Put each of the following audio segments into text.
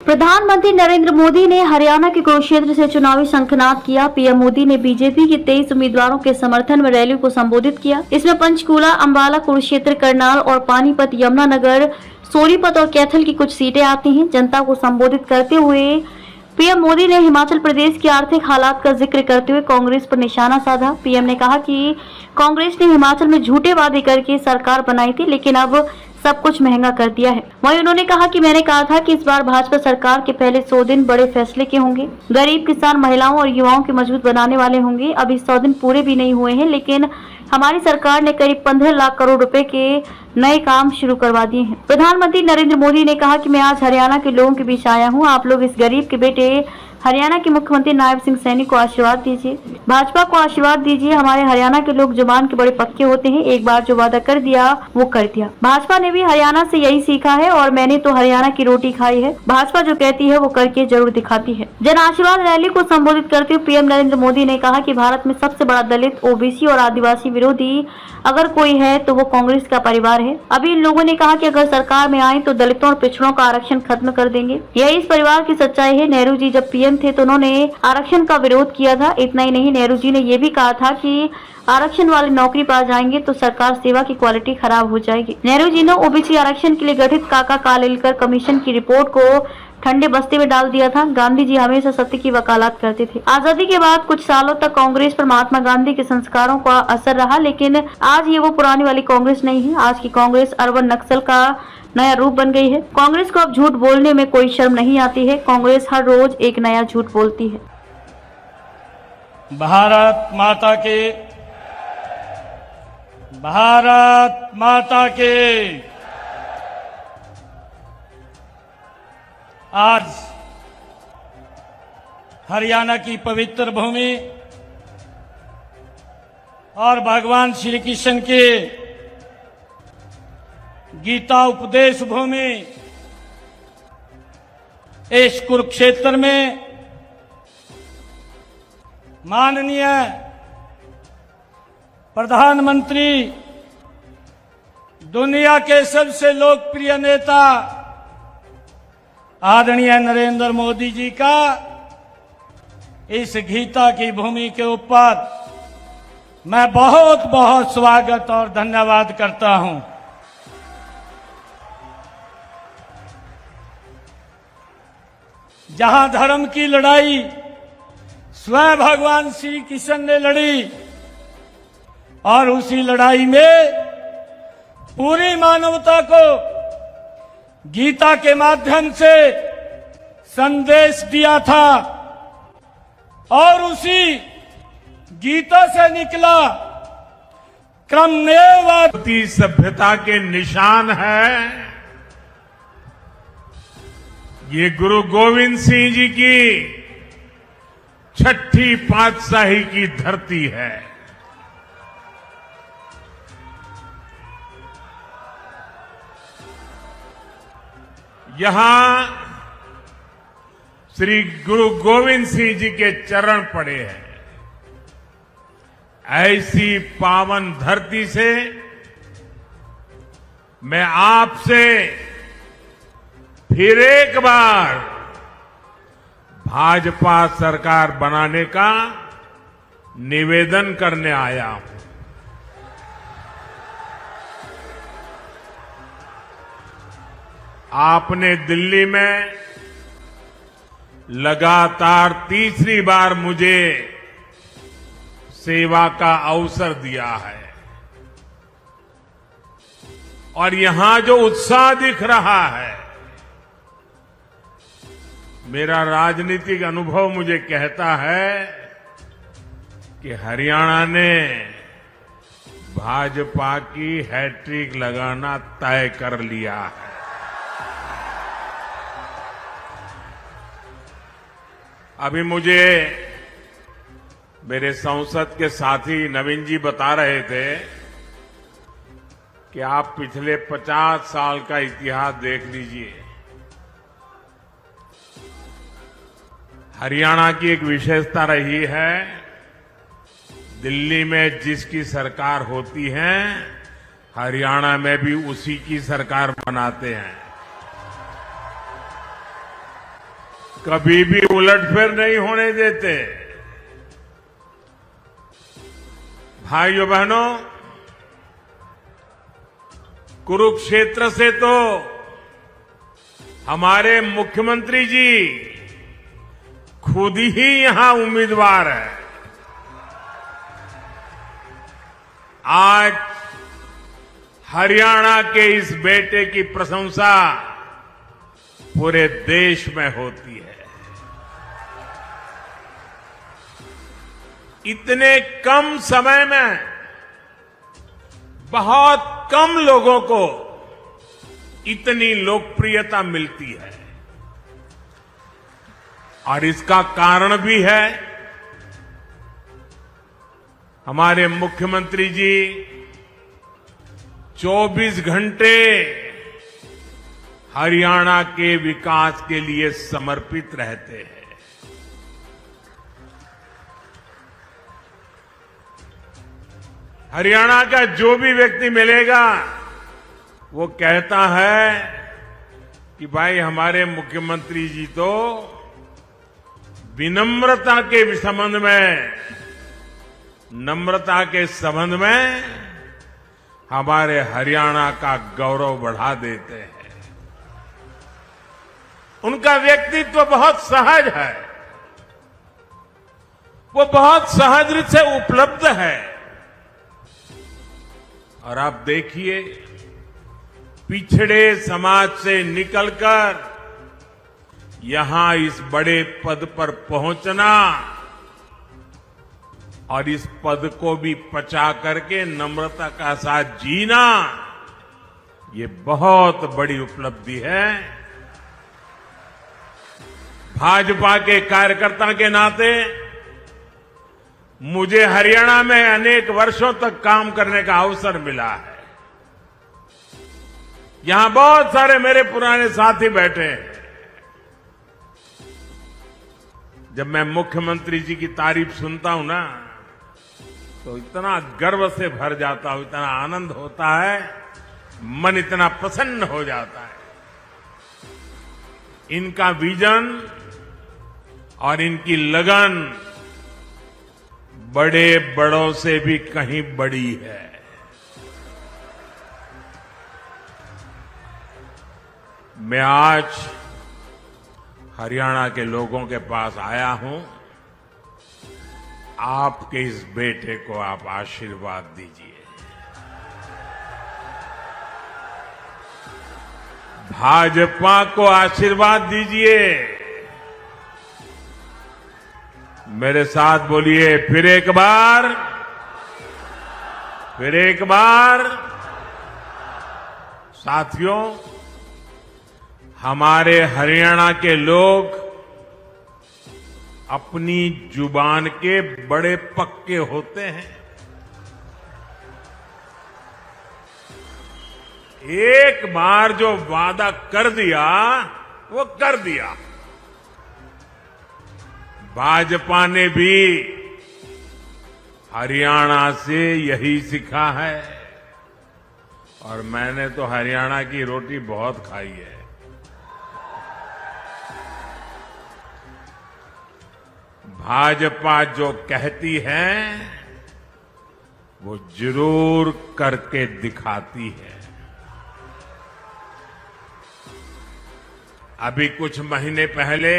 प्रधानमंत्री नरेंद्र मोदी ने हरियाणा के कुरुक्षेत्र से चुनावी शंखनाद किया। पीएम मोदी ने बीजेपी के 23 उम्मीदवारों के समर्थन में रैली को संबोधित किया। इसमें पंचकूला, अंबाला, कुरुक्षेत्र, करनाल और पानीपत, यमुनानगर, सोनीपत और कैथल की कुछ सीटें आती हैं। जनता को संबोधित करते हुए पीएम मोदी ने हिमाचल प्रदेश की आर्थिक हालात का जिक्र करते हुए कांग्रेस पर निशाना साधा। पीएम ने कहा कि कांग्रेस ने हिमाचल में झूठे वादे करके सरकार बनाई थी, लेकिन अब सब कुछ महंगा कर दिया है। वहीं उन्होंने कहा कि मैंने कहा था कि इस बार भाजपा सरकार के पहले 100 दिन बड़े फैसले के होंगे, गरीब, किसान, महिलाओं और युवाओं के मजबूत बनाने वाले होंगे। अभी 100 दिन पूरे भी नहीं हुए हैं, लेकिन हमारी सरकार ने करीब 15 लाख करोड़ रुपए के नए काम शुरू करवा दिए हैं। प्रधानमंत्री नरेंद्र मोदी ने कहा कि मैं आज हरियाणा के लोगों के बीच आया हूं। आप लोग इस गरीब के बेटे हरियाणा के मुख्यमंत्री नायब सिंह सैनी को आशीर्वाद दीजिए, भाजपा को आशीर्वाद दीजिए। हमारे हरियाणा के लोग जुबान के बड़े पक्के होते हैं, एक बार जो वादा कर दिया वो कर दिया। भाजपा ने भी हरियाणा से यही सीखा है और मैंने तो हरियाणा की रोटी खाई है। भाजपा जो कहती है वो करके जरूर दिखाती है। जन आशीर्वाद रैली को संबोधित करते हुए पीएम नरेंद्र मोदी ने कहा कि भारत में सबसे बड़ा दलित, ओबीसी और आदिवासी विरोधी अगर कोई है तो वो कांग्रेस का परिवार है। अभी इन लोगों ने कहा कि अगर सरकार में आए तो दलितों और पिछड़ों का आरक्षण खत्म कर देंगे। यही इस परिवार की सच्चाई है। नेहरू जी जब पीएम थे तो उन्होंने आरक्षण का विरोध किया था। इतना ही नहीं, नेहरू जी ने ये भी कहा था कि आरक्षण वाले नौकरी पा जाएंगे तो सरकार सेवा की क्वालिटी खराब हो जाएगी। नेहरू जी ने ओबीसी आरक्षण के लिए गठित काका कालेलकर कमीशन की रिपोर्ट को ठंडे बस्ते में डाल दिया था। गांधी जी हमेशा सत्य की वकालत करते थे। आजादी के बाद कुछ सालों तक कांग्रेस पर महात्मा गांधी के संस्कारों का असर रहा, लेकिन आज ये वो पुरानी वाली कांग्रेस नहीं है। आज की कांग्रेस अर्बन नक्सल का नया रूप बन गई है। कांग्रेस को अब झूठ बोलने में कोई शर्म नहीं आती है। कांग्रेस हर रोज एक नया झूठ बोलती है। भारत माता के आज हरियाणा की पवित्र भूमि और भगवान श्री कृष्ण के गीता उपदेश भूमि इस कुरुक्षेत्र में माननीय प्रधानमंत्री, दुनिया के सबसे लोकप्रिय नेता आदरणीय नरेंद्र मोदी जी का इस गीता की भूमि के ऊपर मैं बहुत बहुत स्वागत और धन्यवाद करता हूं। जहां धर्म की लड़ाई स्वयं भगवान श्री कृष्ण ने लड़ी और उसी लड़ाई में पूरी मानवता को गीता के माध्यम से संदेश दिया था और उसी गीता से निकला क्रममेव सभ्यता के निशान है। ये गुरु गोविंद सिंह जी की छठी पातशाही की धरती है। यहां श्री गुरु गोविंद सिंह जी के चरण पड़े हैं। ऐसी पावन धरती से मैं आपसे फिर एक बार भाजपा सरकार बनाने का निवेदन करने आया हूं। आपने दिल्ली में लगातार तीसरी बार मुझे सेवा का अवसर दिया है और यहां जो उत्साह दिख रहा है, मेरा राजनीतिक अनुभव मुझे कहता है कि हरियाणा ने भाजपा की हैट्रिक लगाना तय कर लिया है। अभी मुझे मेरे संसद के साथी नवीन जी बता रहे थे कि आप पिछले 50 साल का इतिहास देख लीजिए। हरियाणा की एक विशेषता रही है, दिल्ली में जिसकी सरकार होती है हरियाणा में भी उसी की सरकार बनाते हैं। कभी भी उलटफेर नहीं होने देते। भाइयों बहनों, कुरुक्षेत्र से तो हमारे मुख्यमंत्री जी खुद ही यहां उम्मीदवार है। आज हरियाणा के इस बेटे की प्रशंसा पूरे देश में होती है। इतने कम समय में बहुत कम लोगों को इतनी लोकप्रियता मिलती है और इसका कारण भी है हमारे मुख्यमंत्री जी 24 घंटे हरियाणा के विकास के लिए समर्पित रहते हैं। हरियाणा का जो भी व्यक्ति मिलेगा वो कहता है कि भाई हमारे मुख्यमंत्री जी तो विनम्रता के संबंध में, नम्रता के संबंध में हमारे हरियाणा का गौरव बढ़ा देते हैं। उनका व्यक्तित्व बहुत सहज है, वो बहुत सहज रूप से उपलब्ध है। और आप देखिए, पिछड़े समाज से निकलकर यहां इस बड़े पद पर पहुंचना और इस पद को भी पचा करके नम्रता का साथ जीना, ये बहुत बड़ी उपलब्धि है। भाजपा के कार्यकर्ता के नाते मुझे हरियाणा में अनेक वर्षों तक काम करने का अवसर मिला है। यहां बहुत सारे मेरे पुराने साथी बैठे हैं। जब मैं मुख्यमंत्री जी की तारीफ सुनता हूं ना, तो इतना गर्व से भर जाता हूं, इतना आनंद होता है, मन इतना प्रसन्न हो जाता है। इनका विजन और इनकी लगन बड़े बड़ों से भी कहीं बड़ी है। मैं आज हरियाणा के लोगों के पास आया हूं, आपके इस बेटे को आप आशीर्वाद दीजिए। भाजपा को आशीर्वाद दीजिए। मेरे साथ बोलिए फिर एक बार, फिर एक बार। साथियों, हमारे हरियाणा के लोग अपनी जुबान के बड़े पक्के होते हैं। एक बार जो वादा कर दिया वो कर दिया। भाजपा ने भी हरियाणा से यही सीखा है और मैंने तो हरियाणा की रोटी बहुत खाई है। भाजपा जो कहती है वो जरूर करके दिखाती है। अभी कुछ महीने पहले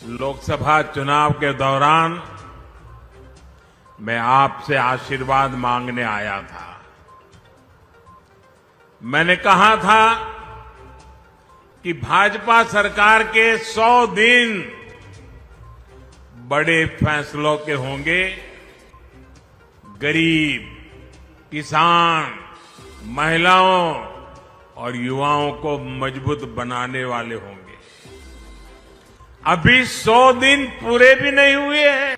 लोकसभा चुनाव के दौरान मैं आपसे आशीर्वाद मांगने आया था। मैंने कहा था कि भाजपा सरकार के 100 दिन बड़े फैसलों के होंगे। गरीब, किसान, महिलाओं और युवाओं को मजबूत बनाने वाले होंगे। अभी 100 दिन पूरे भी नहीं हुए हैं,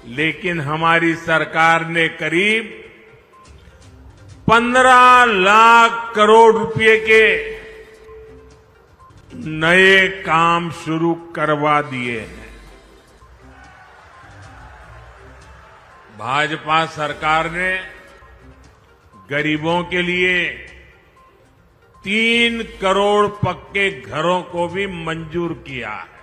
लेकिन हमारी सरकार ने करीब 15 लाख करोड़ रुपए के नए काम शुरू करवा दिए हैं। भाजपा सरकार ने गरीबों के लिए 3 करोड़ पक्के घरों को भी मंजूर किया है।